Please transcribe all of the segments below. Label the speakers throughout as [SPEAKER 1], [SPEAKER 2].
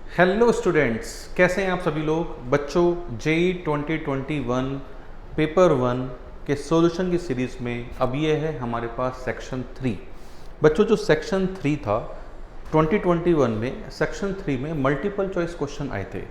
[SPEAKER 1] Hello students, कैसे हैं आप सभी लोग। बच्चों, जेई 2021 पेपर 1 के सॉल्यूशन की सीरीज़ में अब ये है हमारे पास सेक्शन 3। बच्चों, जो सेक्शन 3 था 2021 में, सेक्शन 3 में मल्टीपल चॉइस क्वेश्चन आए थे।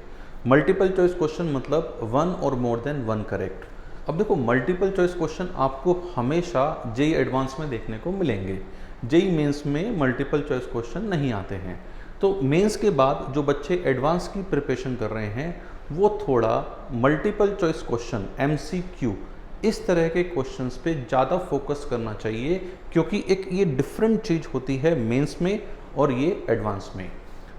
[SPEAKER 1] मल्टीपल चॉइस क्वेश्चन मतलब वन और मोर देन वन करेक्ट। अब देखो, मल्टीपल चॉइस क्वेश्चन आपको हमेशा जेई एडवांस में देखने को मिलेंगे। जेई मेंस में मल्टीपल चॉइस क्वेश्चन नहीं आते हैं। तो मेंस के बाद जो बच्चे एडवांस की प्रिपरेशन कर रहे हैं वो थोड़ा मल्टीपल चॉइस क्वेश्चन, एमसीक्यू, इस तरह के क्वेश्चंस पे ज़्यादा फोकस करना चाहिए, क्योंकि एक ये डिफरेंट चीज़ होती है मेंस में और ये एडवांस में।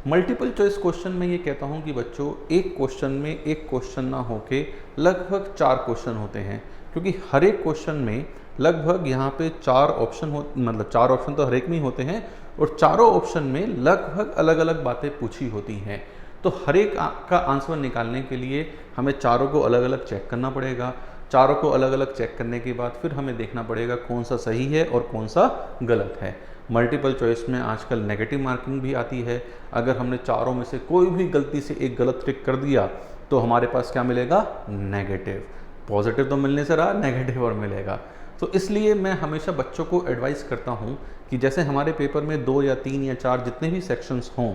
[SPEAKER 1] मल्टीपल चॉइस क्वेश्चन में ये कहता हूँ कि बच्चों, एक क्वेश्चन में एक क्वेश्चन ना होके लगभग 4 क्वेश्चन होते हैं, क्योंकि हर एक क्वेश्चन में लगभग यहाँ पे 4 ऑप्शन मतलब 4 ऑप्शन तो हर एक में ही होते हैं, और चारों ऑप्शन में लगभग अलग अलग बातें पूछी होती हैं। तो हर एक का आंसर निकालने के लिए हमें चारों को अलग अलग चेक करना पड़ेगा। चारों को अलग अलग चेक करने के बाद फिर हमें देखना पड़ेगा कौन सा सही है और कौन सा गलत है। मल्टीपल चॉइस में आजकल नेगेटिव मार्किंग भी आती है। अगर हमने चारों में से कोई भी गलती से एक गलत टिक कर दिया तो हमारे पास क्या मिलेगा? नेगेटिव। पॉजिटिव तो मिलने से रहा, नेगेटिव और मिलेगा। तो इसलिए मैं हमेशा बच्चों को एडवाइस करता हूँ कि जैसे हमारे पेपर में 2 या 3 या 4 जितने भी सेक्शंस हों,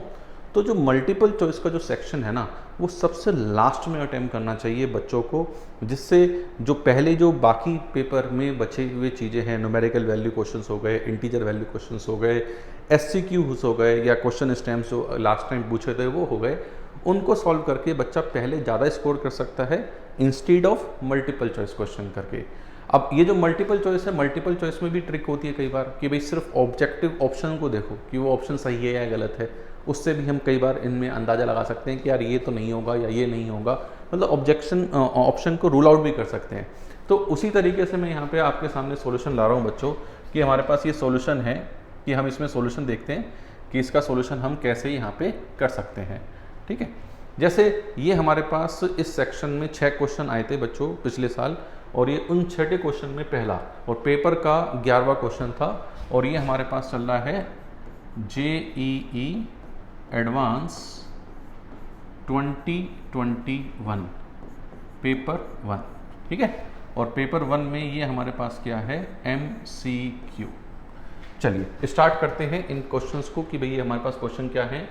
[SPEAKER 1] तो जो मल्टीपल चॉइस का जो सेक्शन है ना, वो सबसे लास्ट में अटेम्प्ट करना चाहिए बच्चों को, जिससे जो पहले जो बाकी पेपर में बचे हुए चीज़ें हैं, न्यूमेरिकल वैल्यू क्वेश्चंस हो गए, इंटीजर वैल्यू क्वेश्चंस हो गए, एससीक्यूज हो गए, या क्वेश्चन स्टैम्प्स जो लास्ट टाइम पूछे थे वो हो गए, उनको सॉल्व करके बच्चा पहले ज़्यादा स्कोर कर सकता है instead of multiple choice question करके। अब ये जो मल्टीपल चॉइस है, मल्टीपल चॉइस में भी ट्रिक होती है कई बार कि भाई सिर्फ ऑब्जेक्टिव ऑप्शन को देखो कि वो ऑप्शन सही है या गलत है। उससे भी हम कई बार इनमें अंदाज़ा लगा सकते हैं कि यार ये तो नहीं होगा या ये नहीं होगा, मतलब ऑप्शन को रूल आउट भी कर सकते हैं। तो उसी तरीके से मैं यहाँ पे आपके सामने सॉल्यूशन ला रहा हूँ बच्चों, कि हमारे पास ये सॉल्यूशन है, कि हम इसमें सॉल्यूशन देखते हैं कि इसका सॉल्यूशन हम कैसे यहाँ पे कर सकते हैं। ठीक है, जैसे ये हमारे पास इस सेक्शन में 6 क्वेश्चन आए थे बच्चों पिछले साल, और ये उन 6 क्वेश्चन में पहला और पेपर का 11वां क्वेश्चन था। और ये हमारे पास चल रहा है जेईई एडवांस 2021 पेपर 1। ठीक है, और पेपर 1 में ये हमारे पास क्या है? एमसीक्यू। चलिए स्टार्ट करते हैं इन क्वेश्चंस को कि भाई हमारे पास क्वेश्चन क्या है।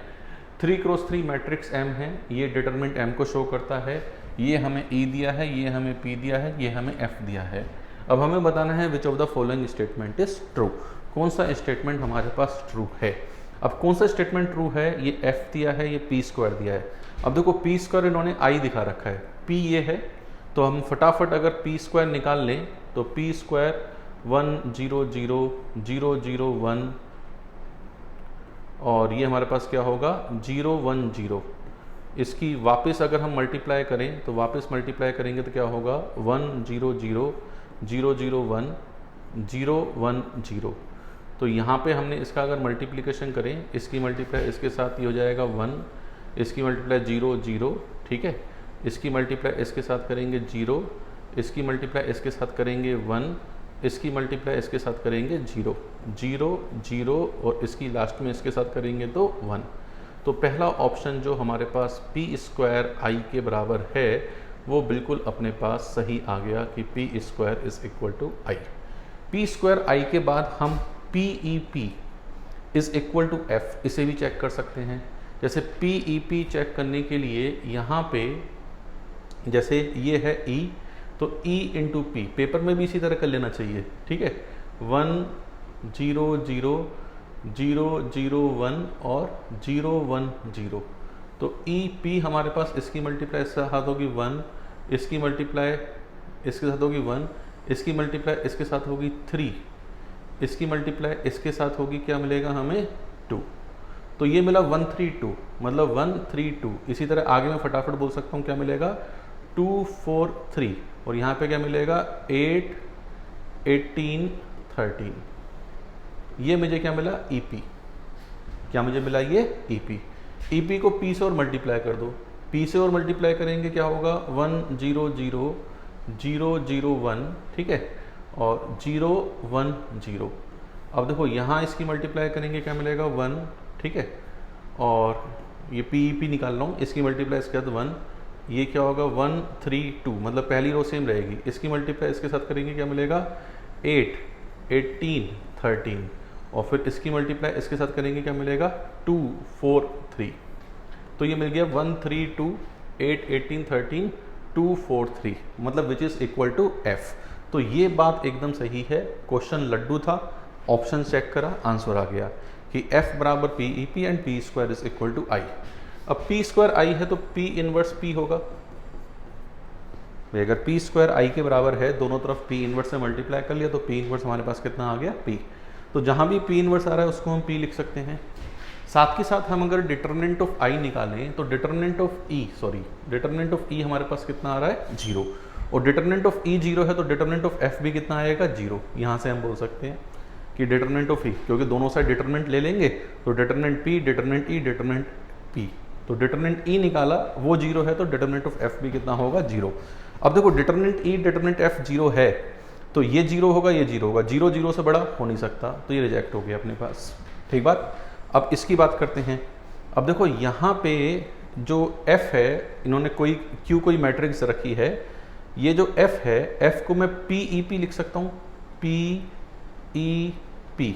[SPEAKER 1] 3x3 मैट्रिक्स M है, ये डिटरमिनेंट M को शो करता है। ये हमें E दिया है, ये हमें P दिया है, ये हमें F दिया है। अब हमें बताना है which of the following statement is true. कौन सा स्टेटमेंट हमारे पास ट्रू है? अब कौन सा स्टेटमेंट ट्रू है? ये F दिया है, ये P स्क्वायर दिया है। अब देखो P स्क्वायर इन्होंने I दिखा रखा है, P ये है, तो हम फटाफट अगर P स्क्वायर निकाल लें तो P स्क्वायर 1 0 0 0 0 1, और ये हमारे पास क्या होगा? 0 1 0। इसकी वापस अगर हम मल्टीप्लाई करें तो वापस मल्टीप्लाई करेंगे तो क्या होगा? 1 0 0 0 0 1 0 1 0। तो यहाँ पे हमने इसका अगर मल्टीप्लिकेशन करें, इसकी मल्टीप्लाई इसके साथ ये हो जाएगा 1, इसकी मल्टीप्लाई 0 0, ठीक है, इसकी मल्टीप्लाई इसके साथ करेंगे 0, इसकी मल्टीप्लाई इसके साथ करेंगे 1, इसकी मल्टीप्लाई इसके साथ करेंगे 0 0 0, और इसकी लास्ट में इसके साथ करेंगे तो 1। तो पहला ऑप्शन जो हमारे पास पी स्क्वायर आई के बराबर है वो बिल्कुल अपने पास सही आ गया कि P square is equal to I. P square I के बाद हम P E P is equal to F, इसे भी चेक कर सकते हैं। जैसे पी ई पी चेक करने के लिए यहाँ पे जैसे ये है ई, तो E इंटू पी, पेपर में भी इसी तरह कर लेना चाहिए। ठीक है, 1 0 0 0 0 1 और 0 1 0। तो ई पी हमारे पास इसकी मल्टीप्लाई इसके साथ होगी 1, इसकी मल्टीप्लाई इसके साथ होगी 1, इसकी मल्टीप्लाई इसके साथ होगी 3, इसकी मल्टीप्लाई इसके साथ होगी, क्या मिलेगा हमें? 2। तो ये मिला 132, मतलब 132। इसी तरह आगे मैं फटाफट बोल सकता हूँ क्या मिलेगा? 2 4 3, और यहाँ पे क्या मिलेगा? 8 18 13। ये मुझे क्या मिला? EP। क्या मुझे मिला? ये EP। EP को P से और मल्टीप्लाई कर दो। P से और मल्टीप्लाई करेंगे क्या होगा? 1 0 0 0 0 1, ठीक है, और 0 1 0। अब देखो यहाँ इसकी मल्टीप्लाई करेंगे क्या मिलेगा? 1, ठीक है, और ये पी निकाल रहा हूँ, इसकी मल्टीप्लाई इसके साथ 1, ये क्या होगा 1 3 2, मतलब पहली रो सेम रहेगी, इसकी मल्टीप्लाई इसके साथ करेंगे क्या मिलेगा 8 18 13, और फिर इसकी मल्टीप्लाई इसके साथ करेंगे क्या मिलेगा 2 4 3। तो ये मिल गया 1 3 2 8 18 13 2 4 3, मतलब which is equal to F. तो ये बात एकदम सही है, क्वेश्चन लड्डू था, ऑप्शन चेक करा, आंसर आ गया कि f बराबर P E P and P square is equal to I. अब पी स्क्वायर आई है तो पी इनवर्स पी होगा भाई, अगर पी स्क्वायर आई के बराबर है, दोनों तरफ पी इनवर्स से मल्टीप्लाई कर लिया तो पी इनवर्स हमारे पास कितना आ गया पी। तो जहां भी पी इनवर्स आ रहा है उसको हम पी लिख सकते हैं। साथ के साथ हम अगर डिटरमिनेंट ऑफ आई निकालें तो डिटरमिनेंट ऑफ ई हमारे पास कितना आ रहा है 0, और डिटरमिनेंट ऑफ ई 0 है तो डिटरमिनेंट ऑफ एफ भी कितना आएगा 0। यहाँ से हम बोल सकते हैं कि डिटरमिनेंट ऑफ ई, क्योंकि दोनों साइड डिटरमिनेंट ले लेंगे तो डिटरमिनेंट पी डिटरमिनेंट ई डिटरमिनेंट पी, तो डिटरमिनेंट ई निकाला वो 0 है तो डिटरमिनेंट ऑफ एफ भी कितना होगा 0। अब देखो डिटरमिनेंट ई डिटरमिनेंट एफ 0 है तो ये 0 होगा, ये 0 होगा, 0 0 से बड़ा हो नहीं सकता, तो ये रिजेक्ट हो गया अपने पास। ठीक बात। अब इसकी बात करते हैं। अब देखो यहाँ पे जो f है, इन्होंने कोई मैट्रिक्स रखी है, ये जो f है, f को मैं पी ई पी लिख सकता हूँ, पी ई पी,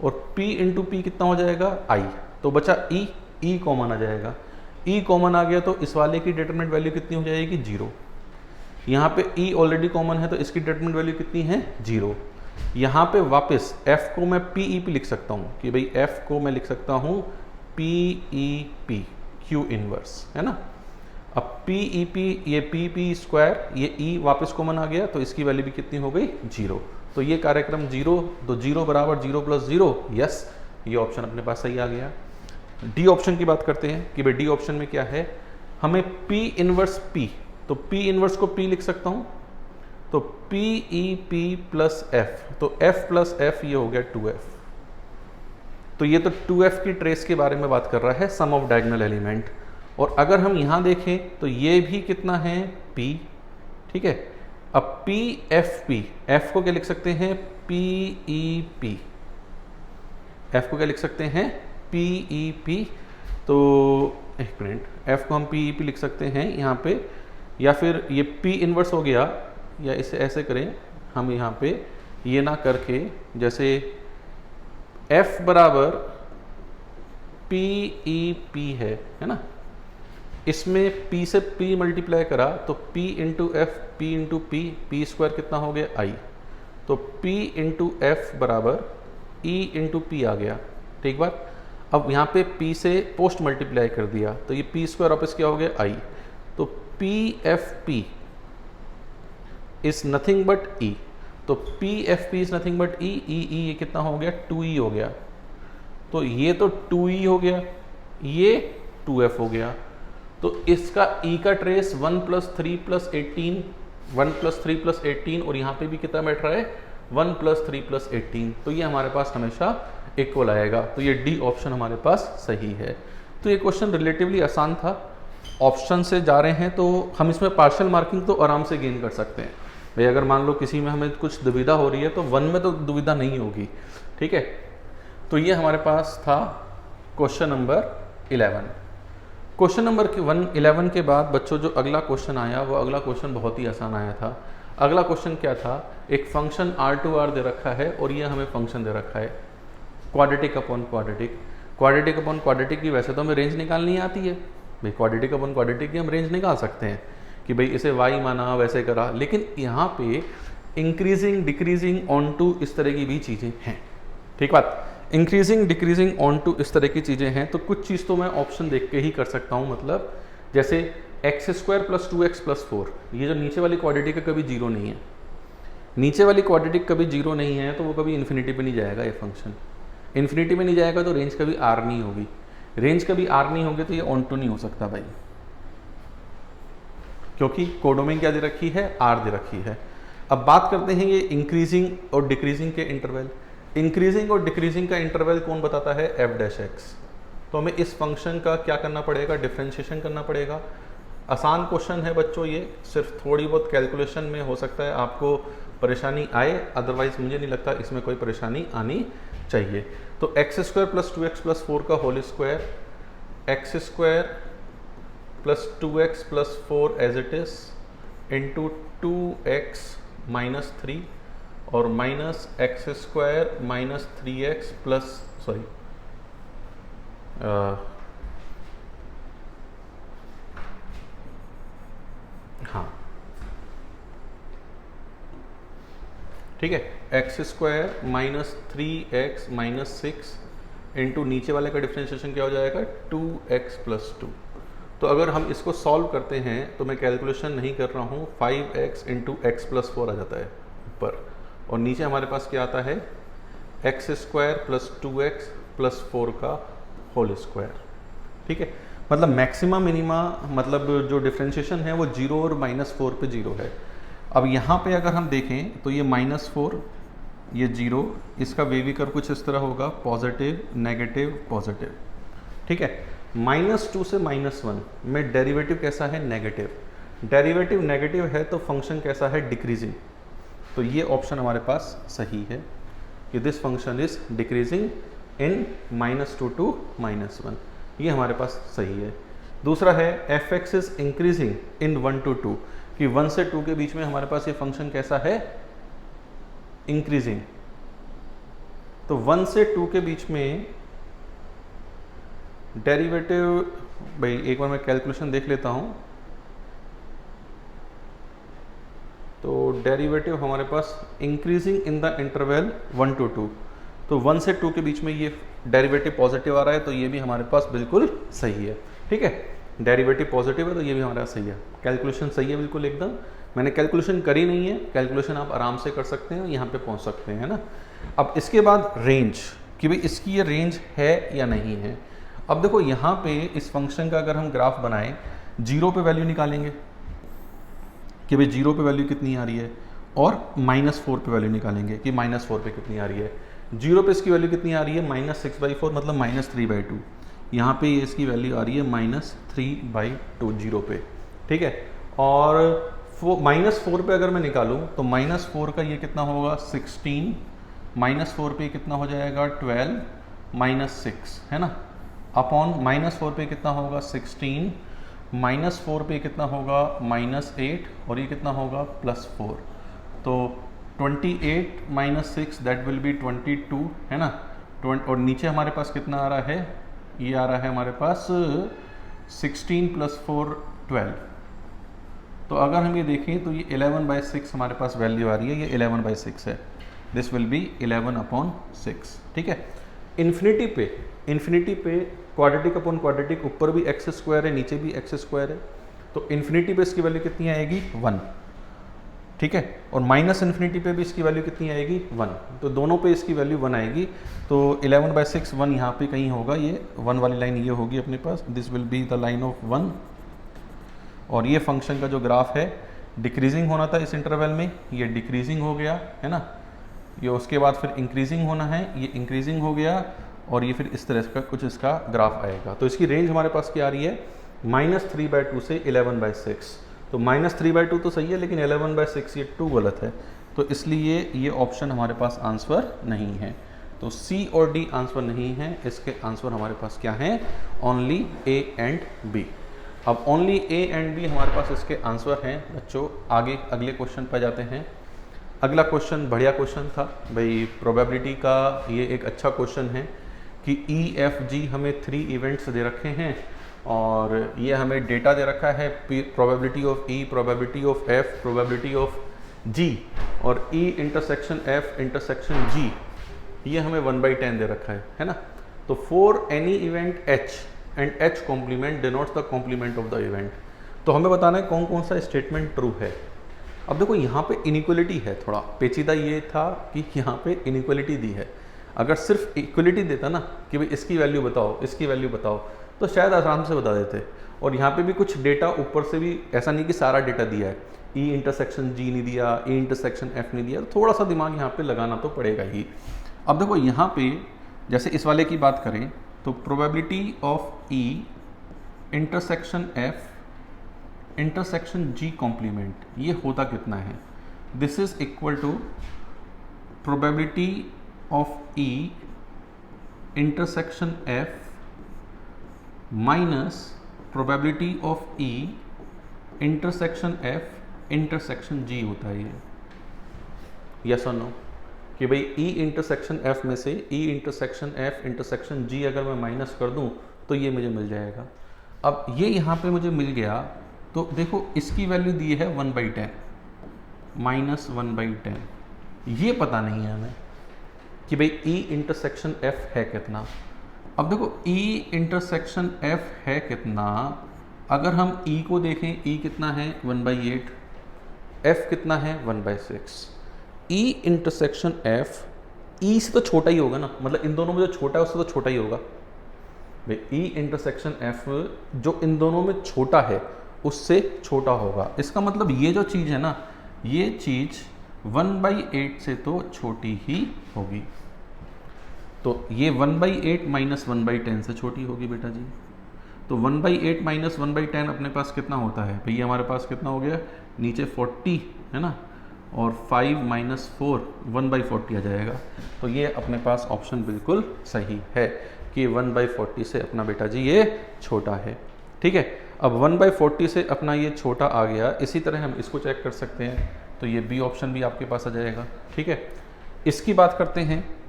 [SPEAKER 1] और p इंटू पी कितना हो जाएगा i, तो बचा e कॉमन आ जाएगा, e कॉमन आ गया तो इस वाले की डिटरमिनेंट वैल्यू कितनी हो जाएगी 0। यहाँ पे e ऑलरेडी कॉमन है तो इसकी डिटरमिनेंट वैल्यू कितनी है 0। यहाँ पे वापस f को मैं पी ई पी लिख सकता हूँ कि भाई f को मैं लिख सकता हूँ P E P Q inverse, है ना। अब पी ई पी, ये पी पी स्क्वायर, ये e वापस कॉमन आ गया तो इसकी वैल्यू भी कितनी हो गई 0। तो ये कार्यक्रम 0, तो 0 बराबर 0 प्लस 0, यस, ये ऑप्शन अपने पास सही आ गया। डी ऑप्शन की बात करते हैं कि भाई डी ऑप्शन में क्या है, हमें P इनवर्स P, तो P इनवर्स को P लिख सकता हूं, तो P E P plus F, तो F प्लस F ये हो गया 2F। तो ये तो 2F की ट्रेस के बारे में बात कर रहा है, सम ऑफ डायगोनल एलिमेंट। और अगर हम यहां देखें तो ये भी कितना है P, ठीक है। अब P F P, F को क्या लिख सकते हैं P E P, F को क्या लिख सकते हैं पी ई पी, तो एक मिनट, F को हम पी ई पी लिख सकते हैं यहाँ पे, या फिर ये P इनवर्स हो गया, या इसे ऐसे करें हम यहाँ पे ये ना करके, जैसे F बराबर पी ई पी है ना, इसमें P से P मल्टीप्लाई करा तो P into F, P into P, P square कितना हो गया I, तो P इंटू एफ बराबर E इंटू पी आ गया। ठीक बात। अब यहाँ पे P से पोस्ट मल्टीप्लाई कर दिया तो ये P स्क्वायर वापस क्या हो गया I, तो P F P is nothing but E, तो P F P is nothing but E, ये कितना हो गया 2E हो गया, तो ये तो 2E हो गया, ये 2F हो गया, तो इसका E का trace 1 plus 3 plus 18, 1 plus 3 plus 18, और यहाँ पे भी कितना बैठ रहा है 1 प्लस 3 प्लस 18, तो ये हमारे पास हमेशा इक्वल आएगा। तो ये डी ऑप्शन हमारे पास सही है। तो ये क्वेश्चन रिलेटिवली आसान था, ऑप्शन से जा रहे हैं तो हम इसमें पार्शियल मार्किंग तो आराम से गेन कर सकते हैं भाई। अगर मान लो किसी में हमें कुछ दुविधा हो रही है तो 1 में तो दुविधा नहीं होगी, ठीक है। तो ये हमारे पास था क्वेश्चन नंबर 11। क्वेश्चन नंबर 11 के बाद बच्चों जो अगला क्वेश्चन आया, वो अगला क्वेश्चन बहुत ही आसान आया था। अगला क्वेश्चन क्या था, एक फंक्शन R2R दे रखा है और ये हमें फंक्शन दे रखा है quadratic upon quadratic. Quadratic upon quadratic की वैसे तो हमें रेंज निकालनी आती है भाई, क्वाड्रेटिक अपॉन क्वाड्रेटिक की हम रेंज निकाल सकते हैं कि भाई इसे y माना वैसे करा, लेकिन यहाँ पे इंक्रीजिंग डिक्रीजिंग ऑन टू इस तरह की भी चीज़ें हैं। ठीक बात, इंक्रीजिंग डिक्रीजिंग ऑन टू इस तरह की चीज़ें हैं, तो कुछ चीज़ तो मैं ऑप्शन देख के ही कर सकता हूँ। मतलब जैसे x square plus 2x plus 4, ये जो नीचे वाली क्वाड्रेटिक है कभी 0 नहीं है, नीचे वाली क्वाड्रेटिक कभी 0 नहीं है तो वो कभी इन्फिनिटी पे नहीं जाएगा। ये फंक्शन इन्फिनिटी में नहीं जाएगा तो रेंज कभी R नहीं होगी, रेंज कभी R नहीं होगी तो ये ऑन टू नहीं हो सकता भाई, क्योंकि कोडोमेन क्या दे रखी है R दे रखी है। अब बात करते हैं ये इंक्रीजिंग और डिक्रीजिंग के इंटरवल। इंक्रीजिंग और डिक्रीजिंग का इंटरवल कौन बताता है f'(x), तो हमें इस फंक्शन का क्या करना पड़ेगा, डिफ्रेंशिएशन करना पड़ेगा। आसान क्वेश्चन है बच्चों, ये सिर्फ थोड़ी बहुत कैलकुलेशन में हो सकता है आपको परेशानी आए, अदरवाइज मुझे नहीं लगता इसमें कोई परेशानी आनी चाहिए। तो x² प्लस 2x प्लस 4 का whole square, X square plus 2x plus 4 as it is into 2x minus 3 और minus X square minus 3x plus sorry हाँ ठीक है, X square minus 3x minus 6 into नीचे वाले का डिफ्रेंशिएशन क्या हो जाएगा 2x प्लस 2। तो अगर हम इसको सॉल्व करते हैं तो मैं कैलकुलेशन नहीं कर रहा हूँ, 5x इंटू एक्स प्लस 4 आ जाता है ऊपर और नीचे हमारे पास क्या आता है X square plus 2x plus 4 का होल स्क्वायर। ठीक है, मतलब मैक्सिमम मिनिमा मतलब जो डिफ्रेंशिएशन है वो 0 और -4 पे 0 है। अब यहाँ पे अगर हम देखें तो ये -4 ये 0, इसका वेवी कर्व कुछ इस तरह होगा पॉजिटिव नेगेटिव पॉजिटिव। ठीक है, -2 से -1 में डेरिवेटिव कैसा है नेगेटिव, डेरिवेटिव नेगेटिव है तो फंक्शन कैसा है डिक्रीजिंग। तो ये ऑप्शन हमारे पास सही है कि this function is decreasing in -2 to -1, ये हमारे पास सही है। दूसरा है F X is increasing in 1 to 2 कि 1 से 2 के बीच में हमारे पास ये फंक्शन कैसा है इंक्रीजिंग। तो 1 से 2 के बीच में डेरिवेटिव, भाई एक बार मैं कैलकुलेशन देख लेता हूं, तो डेरिवेटिव हमारे पास increasing in the interval 1 to 2, तो 1 से 2 के बीच में ये डेरिवेटिव पॉजिटिव आ रहा है तो ये भी हमारे पास बिल्कुल सही है। ठीक है, डेरिवेटिव पॉजिटिव है तो ये भी हमारा सही है, कैलकुलेशन सही है बिल्कुल एकदम। मैंने कैलकुलेशन करी नहीं है, कैलकुलेशन आप आराम से कर सकते हैं, यहाँ पे पहुँच सकते हैं ना। अब इसके बाद रेंज कि भाई इसकी ये रेंज है या नहीं है। अब देखो यहाँ पे इस फंक्शन का अगर हम ग्राफ बनाएं, 0 पे वैल्यू निकालेंगे कि भाई 0 पे वैल्यू कितनी आ रही है और -4 पे वैल्यू निकालेंगे कि -4 पे कितनी आ रही है। 0 पे इसकी वैल्यू कितनी आ रही है -6/4 मतलब -3/2। यहाँ पे ये इसकी वैल्यू आ रही है -3/2 0 पे। ठीक है, और -4 पे अगर मैं निकालूं तो -4 का ये कितना होगा 16, -4 पे कितना हो जाएगा 12 -6 है ना, अपॉन -4 पे कितना होगा 16, -4 पे कितना होगा -8 और ये कितना होगा +4। तो 28 - 6 दैट विल बी 22 है ना। और नीचे हमारे पास कितना आ रहा है, ये आ रहा है हमारे पास 16 + 4 12। तो अगर हम ये देखें तो ये 11/6 हमारे पास वैल्यू आ रही है, ये 11/6 है, दिस विल बी 11/6। ठीक है, इन्फिनिटी पे क्वाड्रेटिक अपॉन क्वाड्रेटिक, ऊपर भी एक्स स्क्वायर है नीचे भी एक्स स्क्वायर है, तो इन्फिनिटी पे इसकी वैल्यू कितनी आएगी 1। ठीक है, और -∞ पे भी इसकी वैल्यू कितनी आएगी 1, तो दोनों पे इसकी वैल्यू 1 आएगी। तो 11/6 1 यहाँ पे कहीं होगा, ये 1 वाली लाइन ये होगी अपने पास, this will be the line of 1। और ये फंक्शन का जो ग्राफ है डिक्रीजिंग होना था इस इंटरवल में, ये डिक्रीजिंग हो गया है ना, ये उसके बाद फिर इंक्रीजिंग होना है, ये इंक्रीजिंग हो गया और ये फिर इस तरह का कुछ इसका ग्राफ आएगा। तो इसकी रेंज हमारे पास क्या आ रही है -3/2 से 11/6। तो -3/2 तो सही है लेकिन 11/6 ये 2 गलत है, तो इसलिए ये ऑप्शन हमारे पास आंसर नहीं है। तो सी और डी आंसर नहीं है, इसके आंसर हमारे पास क्या है ओनली ए एंड बी। अब ओनली ए एंड बी हमारे पास इसके आंसर हैं बच्चों। आगे अगले क्वेश्चन पर जाते हैं। अगला क्वेश्चन बढ़िया क्वेश्चन था भाई, प्रोबेबिलिटी का ये एक अच्छा क्वेश्चन है कि EFG हमें 3 इवेंट्स दे रखे हैं और ये हमें डेटा दे रखा है probability of E, probability of F, probability of G और E intersection F intersection G ये हमें 1/10 दे रखा है ना। तो for any event H and H complement denotes the complement of the event. तो हमें बताना है कौन कौन सा स्टेटमेंट ट्रू है। अब देखो यहाँ पे इनइक्वलिटी है, थोड़ा पेचीदा ये था कि यहाँ पे इनइक्वलिटी दी है। अगर सिर्फ इक्वलिटी देता ना कि भाई इसकी वैल्यू बताओ इसकी वैल्यू बताओ तो शायद आराम से बता देते। और यहाँ पे भी कुछ डेटा ऊपर से भी, ऐसा नहीं कि सारा डेटा दिया है, E इंटरसेक्शन G नहीं दिया, E इंटरसेक्शन F नहीं दिया, थोड़ा सा दिमाग यहाँ पे लगाना तो पड़ेगा ही। अब देखो यहाँ पे जैसे इस वाले की बात करें तो probability of E intersection F intersection G complement ये होता कितना है, this is equal to probability of E intersection F minus probability of E intersection F intersection G होता है ये, यस और नो, कि भाई ई इंटरसेक्शन एफ में से ई इंटरसेक्शन एफ इंटरसेक्शन जी अगर मैं माइनस कर दूं तो ये मुझे मिल जाएगा। अब ये यहाँ पे मुझे मिल गया तो देखो इसकी वैल्यू दी है 1/10 माइनस 1/10, ये पता नहीं है हमें कि भाई ई इंटरसेक्शन एफ है कितना। अब देखो ई इंटरसेक्शन एफ है कितना, अगर हम ई को देखें, ई कितना है 1/8, एफ कितना है 1/6। ई इंटरसेक्शन एफ ई से तो छोटा ही होगा ना, मतलब इन दोनों में जो छोटा है उससे तो छोटा ही होगा भाई। ई इंटरसेक्शन एफ जो इन दोनों में छोटा है उससे छोटा होगा, इसका मतलब ये जो चीज़ है ना, ये चीज़ 1/8 से तो छोटी ही होगी। तो ये 1/8 माइनस 1/10 से छोटी होगी बेटा जी। तो 1/8 माइनस 1/10 अपने पास कितना होता है भैया, हमारे पास कितना हो गया, नीचे 40 है ना, और 5 माइनस 4 1/40 आ जाएगा। तो ये अपने पास ऑप्शन बिल्कुल सही है कि 1/40 से अपना बेटा जी ये छोटा है। ठीक है, अब 1/40 से अपना ये छोटा आ गया, इसी तरह हम इसको चेक कर सकते हैं, तो ये बी ऑप्शन भी आपके पास आ जाएगा। ठीक है, इसकी बात करते हैं,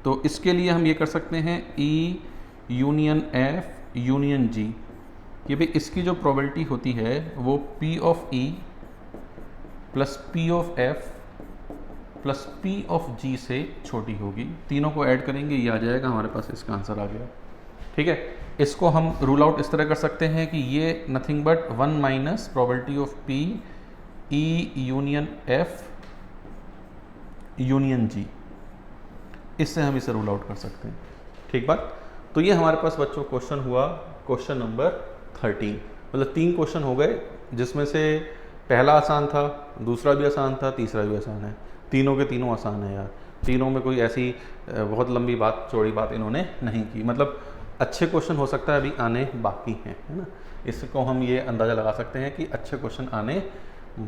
[SPEAKER 1] तो इसके लिए हम ये कर सकते हैं E union F union G, कि भाई इसकी जो प्रोबेबिलिटी होती है वो P of E plus P of F plus P of G से छोटी होगी। तीनों को ऐड करेंगे ये आ जाएगा हमारे पास, इसका आंसर आ गया। ठीक है, इसको हम रूल आउट इस तरह कर सकते हैं कि ये nothing but 1 minus probability of P E union F union G, इससे हम इसे रूल आउट कर सकते हैं। ठीक बात, तो ये हमारे पास बच्चों क्वेश्चन हुआ, क्वेश्चन नंबर 13। मतलब 3 क्वेश्चन हो गए, जिसमें से पहला आसान था, दूसरा भी आसान था, तीसरा भी आसान है। तीनों के तीनों आसान है यार, तीनों में कोई ऐसी बहुत लंबी बात चौड़ी बात इन्होंने नहीं की। मतलब अच्छे क्वेश्चन हो सकता है अभी आने बाकी हैं, है ना, इसको हम ये अंदाज़ा लगा सकते हैं कि अच्छे क्वेश्चन आने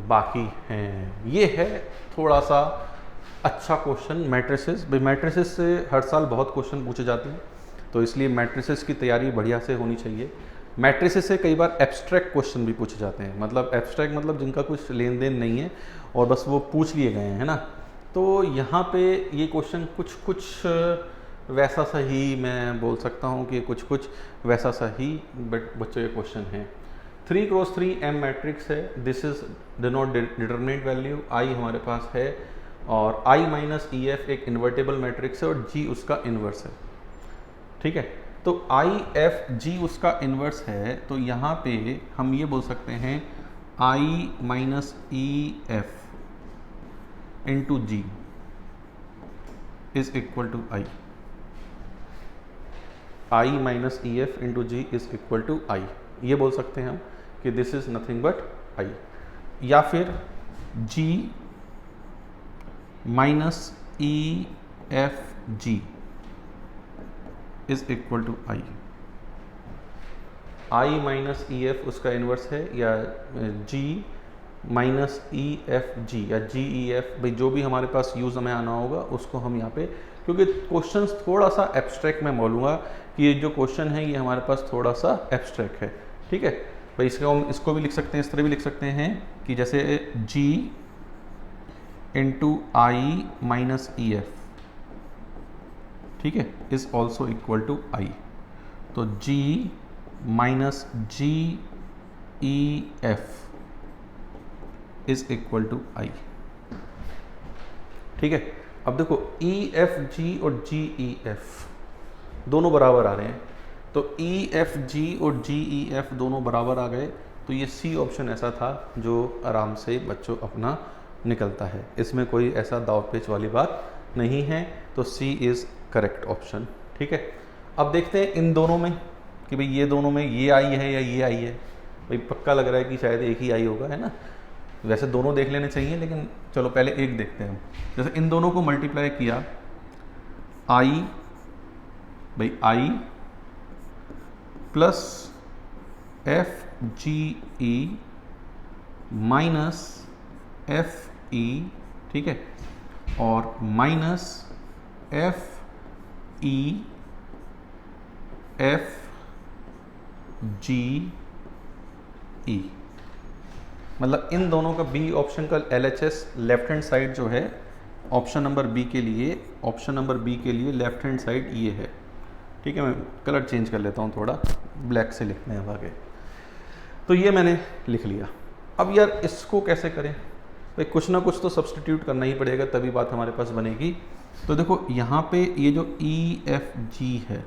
[SPEAKER 1] बाकी हैं। ये है थोड़ा सा अच्छा क्वेश्चन मैट्रिसेस। भाई मैट्रिसेस से हर साल बहुत क्वेश्चन पूछे जाते हैं, तो इसलिए मैट्रिसेस की तैयारी बढ़िया से होनी चाहिए। मैट्रिसेस से कई बार एब्स्ट्रैक्ट क्वेश्चन भी पूछे जाते हैं, मतलब एब्स्ट्रैक्ट मतलब जिनका कुछ लेन देन नहीं है और बस वो पूछ लिए गए हैं, है ना। तो यहाँ पे ये क्वेश्चन कुछ कुछ वैसा सा ही मैं बोल सकता हूँ कि कुछ कुछ वैसा सा ही बच्चों के क्वेश्चन हैं। 3x3 M मैट्रिक्स है, this is denote determinant value, I हमारे पास है, और I माइनस ई एफ एक इन्वर्टेबल मैट्रिक्स है और G उसका इन्वर्स है। ठीक है, तो आई एफ जी उसका इन्वर्स है, तो यहाँ पे हम ये बोल सकते हैं I minus E F into G is equal to I. I minus E F into G is equal to I, ये बोल सकते हैं हम कि this is nothing but I, या फिर G minus E F G is equal to I. I minus E F उसका inverse है, या जी माइनस ई एफ जी या जी ई एफ, भाई जो भी हमारे पास यूज़ हमें आना होगा उसको हम यहाँ पे, क्योंकि क्वेश्चंस थोड़ा सा एब्स्ट्रैक्ट मैं बोलूँगा कि ये जो क्वेश्चन है ये हमारे पास थोड़ा सा एब्स्ट्रैक्ट है। ठीक है भाई, इसको हम इसको भी लिख सकते हैं, इस तरह भी लिख सकते हैं कि जैसे G into I minus E F, ठीक है, is also equal to I. तो G minus G E F is equal to I. ठीक है, अब देखो ई एफ जी और जी ई एफ दोनों बराबर आ रहे हैं, तो ई एफ जी और जी ई एफ दोनों बराबर आ गए, तो ये सी ऑप्शन ऐसा था जो आराम से बच्चों अपना निकलता है, इसमें कोई ऐसा दाव पेच वाली बात नहीं है, तो सी इज़ करेक्ट ऑप्शन। ठीक है, अब देखते हैं इन दोनों में कि भाई ये दोनों में ये आई है या ये आई है। भाई पक्का लग रहा है कि शायद एक ही आई होगा, है ना, वैसे दोनों देख लेने चाहिए, लेकिन चलो पहले एक देखते हैं हम। जैसे इन दोनों को मल्टीप्लाई किया, आई भाई I plus F G E minus F E, ठीक है, और minus F E F G E, मतलब इन दोनों का बी ऑप्शन का LHS लेफ्ट हैंड साइड जो है ऑप्शन नंबर बी के लिए, ऑप्शन नंबर बी के लिए लेफ्ट हैंड साइड ये है। ठीक है, मैं कलर चेंज कर लेता हूँ, थोड़ा ब्लैक से लिखते हैं अब आगे। तो ये मैंने लिख लिया। अब यार इसको कैसे करें भाई, कुछ ना कुछ तो सब्सटीट्यूट करना ही पड़ेगा, तभी बात हमारे पास बनेगी। तो देखो यहाँ पे ये जो EFG है,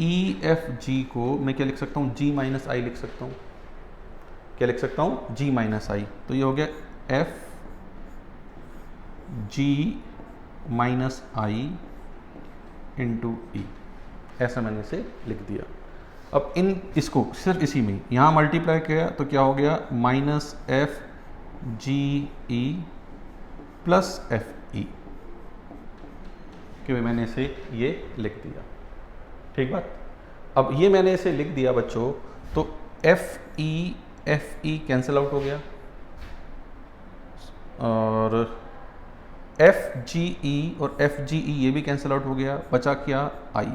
[SPEAKER 1] EFG को मैं क्या लिख सकता हूँ, G माइनस आई लिख सकता हूँ। क्या लिख सकता हूँ, G माइनस आई। तो ये हो गया FG माइनस आई इंटू ई, ऐसा मैंने इसे लिख दिया। अब इन इसको सिर्फ इसी में यहाँ मल्टीप्लाई किया तो क्या हो गया, माइनस FGE प्लस FE, कि मैंने इसे ये लिख दिया। ठीक बात। अब ये मैंने इसे लिख दिया बच्चों, तो FE कैंसिल आउट हो गया और FGE और FGE ये भी कैंसिल आउट हो गया, बचा क्या, I,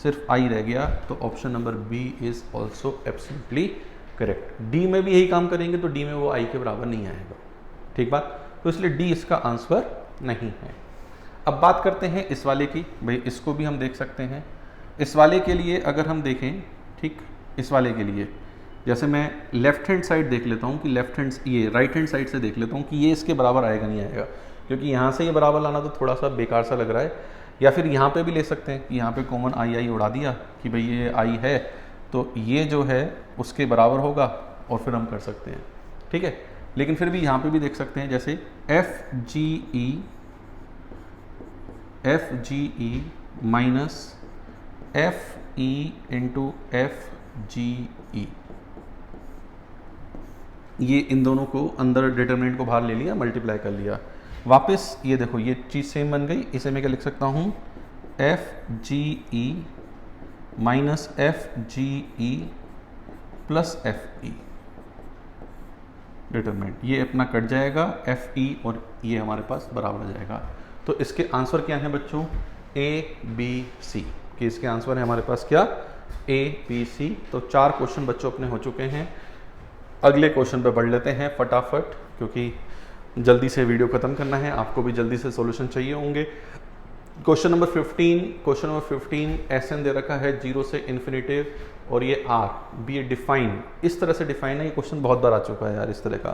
[SPEAKER 1] सिर्फ I रह गया। तो option number B is also absolutely correct. D में भी यही काम करेंगे तो डी में वो I के बराबर नहीं आएगा। ठीक बात, तो इसलिए डी इसका आंसर नहीं है। अब बात करते हैं इस वाले की, भाई इसको भी हम देख सकते हैं। इस वाले के लिए अगर हम देखें, ठीक, इस वाले के लिए जैसे मैं लेफ्ट हैंड साइड देख लेता हूँ कि लेफ्ट हैंड, ये राइट हैंड साइड से देख लेता हूँ कि ये इसके बराबर आएगा नहीं आएगा, क्योंकि यहाँ से ये बराबर लाना तो थोड़ा सा बेकार सा लग रहा है। या फिर यहाँ पे भी ले सकते हैं कि यहाँ पे कॉमन आई उड़ा दिया कि भाई ये आई है तो ये जो है उसके बराबर होगा और फिर हम कर सकते हैं। ठीक है, लेकिन फिर भी यहाँ पे भी देख सकते हैं, जैसे FGE minus FE into FGE, ये इन दोनों को अंदर डिटरमिनेंट को बाहर ले लिया, मल्टीप्लाई कर लिया। वापस ये देखो ये चीज़ सेम बन गई। इसे मैं क्या लिख सकता हूँ, FGE minus FGE plus FE, determinant ये अपना कट जाएगा, FE और ये हमारे पास बराबर आ जाएगा। तो इसके आंसर क्या है बच्चों, ABC, कि इसके आंसर है हमारे पास क्या, ABC। तो 4 क्वेश्चन बच्चों अपने हो चुके हैं। अगले क्वेश्चन पे बढ़ लेते हैं फटाफट, क्योंकि जल्दी से वीडियो खत्म करना है, आपको भी जल्दी से सॉल्यूशन चाहिए होंगे। क्वेश्चन नंबर 15 SN दे रखा है 0 से इन्फिनिटिव और ये R भी ये डिफाइन, इस तरह से डिफाइन है। ये क्वेश्चन बहुत बार आ चुका है यार इस तरह का,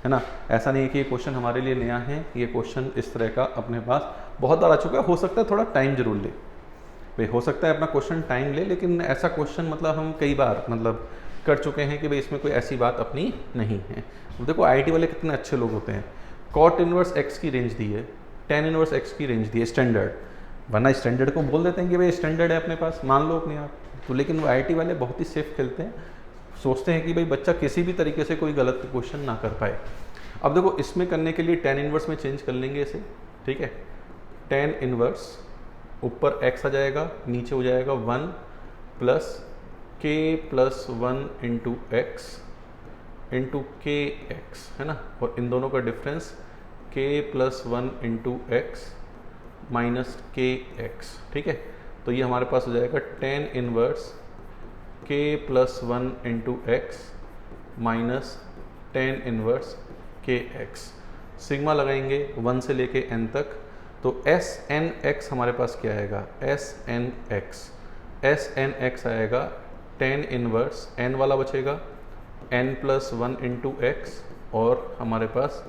[SPEAKER 1] है ना, ऐसा नहीं है कि ये क्वेश्चन हमारे लिए नया है। ये क्वेश्चन इस तरह का अपने पास बहुत बार आ चुका है। हो सकता है थोड़ा टाइम जरूर ले भाई, हो सकता है अपना क्वेश्चन टाइम ले, लेकिन ऐसा क्वेश्चन मतलब हम कई बार मतलब कर चुके हैं कि भाई इसमें कोई ऐसी बात अपनी नहीं है। देखो IIT वाले कितने अच्छे लोग होते हैं। कॉट इनवर्स x की रेंज दी है, टेन इनवर्स x की रेंज दी है स्टैंडर्ड, वरना स्टैंडर्ड को बोल देते हैं कि भाई स्टैंडर्ड है अपने पास, मान लो अपने आप तो। लेकिन वो IIT वाले बहुत ही सेफ खेलते हैं, सोचते हैं कि भाई बच्चा किसी भी तरीके से कोई गलत क्वेश्चन ना कर पाए। अब देखो इसमें करने के लिए टेन इनवर्स में चेंज कर लेंगे इसे। ठीक है, टेन इनवर्स ऊपर x आ जाएगा, नीचे हो जाएगा 1 plus k plus 1 into x into के एक्स, है ना, और इन दोनों का difference k plus 1 into x minus के एक्स। ठीक है, तो ये हमारे पास हो जाएगा tan inverse k plus 1 into x minus tan inverse के एक्स। सिग्मा लगाएंगे 1 से लेके n तक, तो SN(x) हमारे पास क्या आएगा, SN(x) आएगा टेन इनवर्स n वाला बचेगा n प्लस 1 इंटू एक्स, और हमारे पास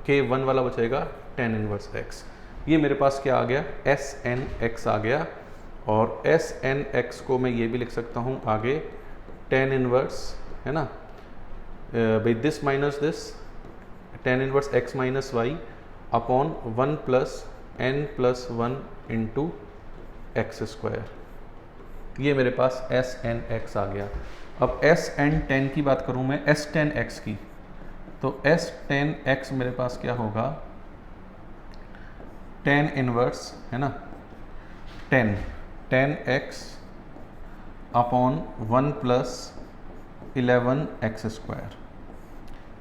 [SPEAKER 1] k1 वाला बचेगा टेन इनवर्स x। ये मेरे पास क्या आ गया, SN(x) आ गया। और SN(x) को मैं ये भी लिख सकता हूँ आगे टेन इनवर्स, है ना भाई, this minus this, tan inverse x minus Y upon 1 plus n plus 1 into x square. ये मेरे पास SN(x) आ गया। अब SN10 की बात करूँ मैं, S10(x) की, तो S10(x) मेरे पास क्या होगा, टेन इनवर्स, है ना, 10x upon 1 plus 11x square.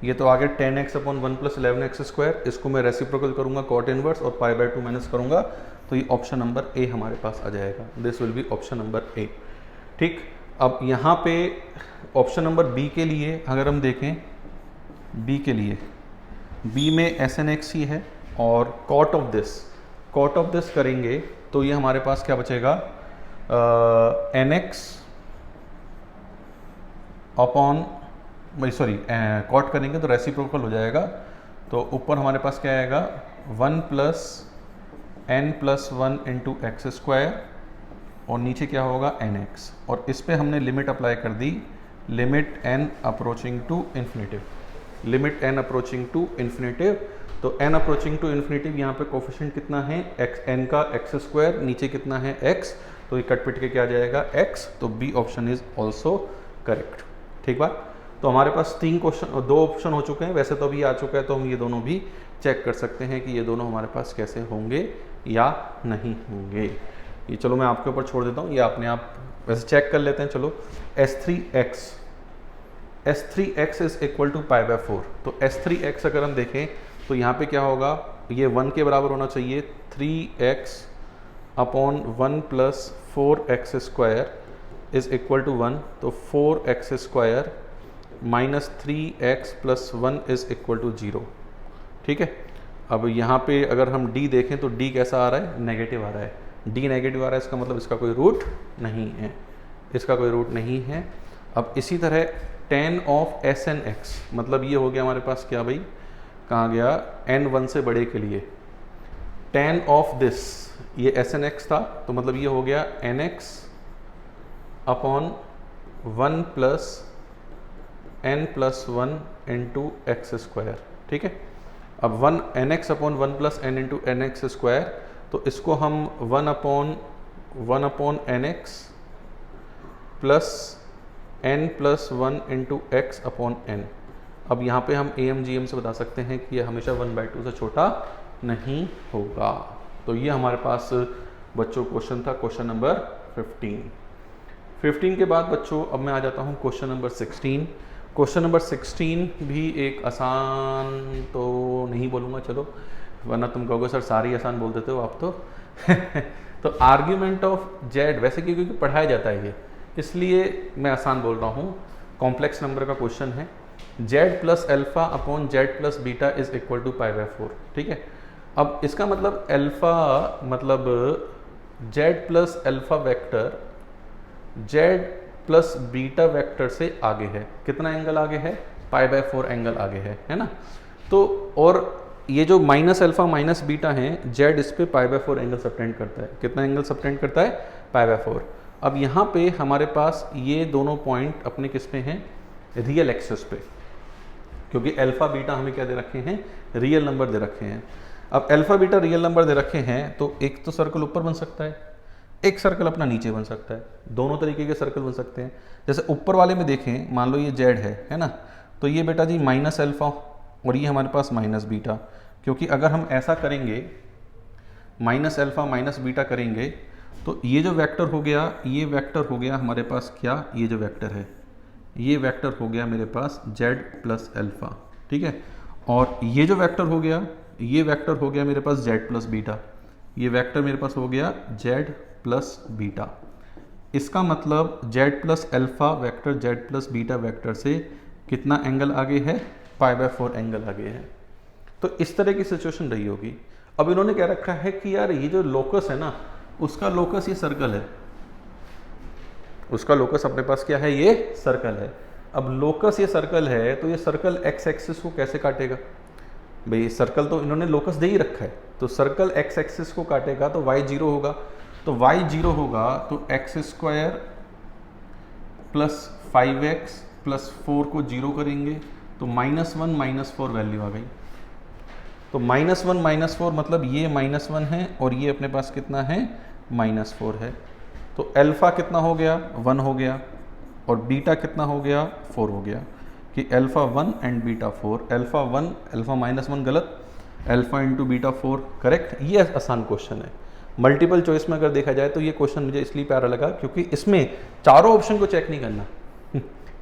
[SPEAKER 1] ये तो आ गया 10x upon 1 plus 11x square. इसको मैं रेसिप्रोकल करूंगा कॉट इनवर्स और π/2 माइनस करूंगा, तो ये ऑप्शन नंबर ए हमारे पास आ जाएगा। This will B option number A. ठीक, अब यहाँ पे ऑप्शन नंबर बी के लिए अगर हम देखें, बी के लिए, बी में एस एन एक्स ही है और कॉट ऑफ दिस करेंगे तो ये हमारे पास क्या बचेगा, N x upon, sorry cot करेंगे तो रेसिप्रोकल हो जाएगा, तो ऊपर हमारे पास क्या आएगा 1 plus N plus 1 into x square और नीचे क्या होगा एन एक्स, और इस पे हमने लिमिट अप्लाई कर दी, limit N approaching to infinitive, limit N approaching to infinitive. तो एन अप्रोचिंग टू इन्फिनेटिव यहाँ पे कोफिशिएंट कितना है एक्स, एन का एक्स स्क्वायर, नीचे कितना है एक्स, तो ये कट पिट के क्या जाएगा एक्स, तो B option is also correct. ठीक बात। तो हमारे पास 2 ऑप्शन हो चुके हैं, वैसे तो अभी आ चुका है, तो हम ये दोनों भी चेक कर सकते हैं कि ये दोनों हमारे पास कैसे होंगे या नहीं होंगे। ये चलो मैं आपके ऊपर छोड़ देता हूँ, ये अपने आप वैसे चेक कर लेते हैं। चलो S3x is equal to pi by 4, तो S3x अगर हम देखें तो यहाँ पे क्या होगा, ये 1 के बराबर होना चाहिए, 3x upon 1 plus 4x square is equal to 1, तो 4x square minus 3x plus 1 is equal to 0। ठीक है। अब यहाँ पे अगर हम d देखें तो d कैसा आ रहा है, नेगेटिव आ रहा है, d नेगेटिव आ रहा है, इसका मतलब इसका कोई रूट नहीं है, इसका कोई रूट नहीं है। अब इसी तरह tan of s n x, मतलब ये हो गया हमारे पास क्या भाई, कहाँ गया, n 1 से बड़े के लिए tan ऑफ दिस, ये एस एन एक्स था, तो मतलब ये हो गया n x upon 1 plus n plus 1 into x square. ठीक है। अब 1 n x upon 1 plus n into n x square, तो इसको हम 1 अपॉन n x plus n plus 1 into x upon n. अब यहाँ पे हम AMGM से बता सकते हैं कि ये हमेशा 1/2 से छोटा नहीं होगा। तो ये हमारे पास बच्चों क्वेश्चन था, क्वेश्चन नंबर 15 के बाद बच्चों अब मैं आ जाता हूँ क्वेश्चन नंबर 16। क्वेश्चन नंबर 16 भी एक आसान तो नहीं बोलूँगा, चलो, वरना तुम कहोगे सर सारी आसान बोल देते हो आप तो तो आर्ग्यूमेंट ऑफ जेड, वैसे क्योंकि पढ़ाया जाता है ये, इसलिए मैं आसान बोल रहा हूँ। कॉम्प्लेक्स नंबर का क्वेश्चन है, z plus alpha upon z plus beta is equal to pi by 4। ठीक है। अब इसका मतलब एल्फा मतलब z plus alpha vector z plus beta vector से आगे है, कितना एंगल आगे है, पाई बाय 4 एंगल आगे है ना। तो और ये जो माइनस एल्फा माइनस बीटा है, जेड इस पे पाई बाय 4 एंगल सबटेंड करता है, कितना एंगल सबटेंड करता है, पाई बाय 4। अब यहाँ पे हमारे पास ये दोनों पॉइंट अपने किस पे हैं, रियल एक्सिस पे, क्योंकि अल्फा बीटा हमें क्या दे रखे हैं, रियल नंबर दे रखे हैं। अब अल्फा बीटा रियल नंबर दे रखे हैं, तो एक तो सर्कल ऊपर बन सकता है, एक सर्कल अपना नीचे बन सकता है, दोनों तरीके के सर्कल बन सकते हैं। जैसे ऊपर वाले में देखें, मान लो ये जेड है ना, तो ये बेटा जी माइनस अल्फा और ये हमारे पास माइनस बीटा, क्योंकि अगर हम ऐसा करेंगे माइनस अल्फा माइनस बीटा करेंगे तो ये जो वेक्टर हो गया, ये वेक्टर हो गया हमारे पास क्या, ये जो वेक्टर है ये वेक्टर हो गया मेरे पास z प्लस अल्फा। ठीक है। और ये जो वेक्टर हो गया, ये वेक्टर हो गया मेरे पास z प्लस बीटा, ये वेक्टर मेरे पास हो गया z प्लस बीटा। इसका मतलब z plus alpha vector z plus beta vector से कितना एंगल आगे है, पाई बाय 4 एंगल आगे है। तो इस तरह की सिचुएशन रही होगी। अब इन्होंने क्या रखा है कि यार ये जो लोकस है ना, उसका लोकस ये सर्कल है, उसका लोकस अपने पास क्या है, ये सर्कल है। अब लोकस ये सर्कल है, तो ये सर्कल एक्स एक्सिस को कैसे काटेगा भाई, सर्कल तो इन्होंने लोकस दे ही रखा है, तो सर्कल एक्स एक्सिस को काटेगा तो y 0 होगा, तो y 0 होगा तो x square plus 5x plus 4 को 0 करेंगे तो -1 -4 वैल्यू आ गई। तो -1 -4 मतलब ये -1 है और ये अपने पास कितना है, -4 है। तो अल्फा कितना हो गया, 1 हो गया, और बीटा कितना हो गया, 4 हो गया, कि alpha 1 and beta 4, alpha 1 alpha -1 गलत, अल्फा इंटू बीटा 4 करेक्ट। ये आसान क्वेश्चन है। मल्टीपल चॉइस में अगर देखा जाए तो ये क्वेश्चन मुझे इसलिए प्यारा लगा क्योंकि इसमें चारों ऑप्शन को चेक नहीं करना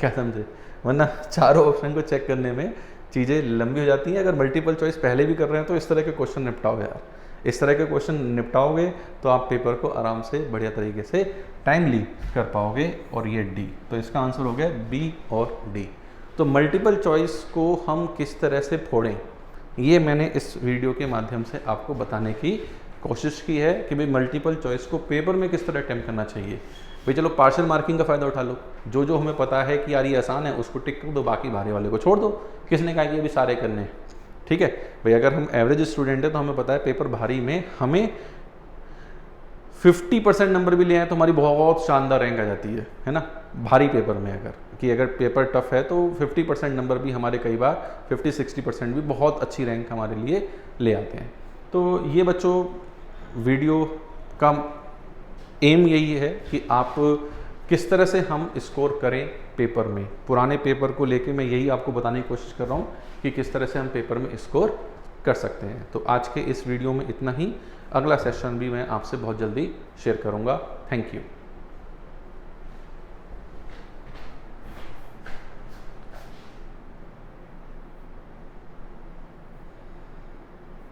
[SPEAKER 1] क्या समझे, वरना चारों ऑप्शन को चेक करने में चीज़ें लंबी हो जाती हैं। अगर मल्टीपल चॉइस पहले भी कर रहे हैं तो इस तरह के क्वेश्चन निपटाओ यार, इस तरह के क्वेश्चन निपटाओगे तो आप पेपर को आराम से बढ़िया तरीके से टाइमली कर पाओगे। और ये डी, तो इसका आंसर हो गया बी और डी। तो मल्टीपल चॉइस को हम किस तरह से फोड़ें, ये मैंने इस वीडियो के माध्यम से आपको बताने की कोशिश की है कि भाई मल्टीपल चॉइस को पेपर में किस तरह अटेम्प्ट करना चाहिए। भाई चलो पार्शियल मार्किंग का फ़ायदा उठा लो, जो जो हमें पता है कि यार ये आसान है उसको टिक कर दो, बाकी भारी वाले को छोड़ दो। किसने कहा कि ये भी सारे करने हैं, ठीक है भाई। अगर हम एवरेज स्टूडेंट है तो हमें पता है पेपर भारी में हमें 50% नंबर भी ले आए तो हमारी बहुत शानदार रैंक आ जाती है ना। भारी पेपर में अगर पेपर टफ है तो 50% नंबर भी हमारे कई बार 50-60% भी बहुत अच्छी रैंक हमारे लिए ले आते हैं। तो ये बच्चों वीडियो का एम यही है कि आप किस तरह से हम स्कोर करें पेपर में। पुराने पेपर को लेके मैं यही आपको बताने की कोशिश कर रहा हूँ कि किस तरह से हम पेपर में स्कोर कर सकते हैं। तो आज के इस वीडियो में इतना ही। अगला सेशन भी मैं आपसे बहुत जल्दी शेयर करूँगा। Thank you.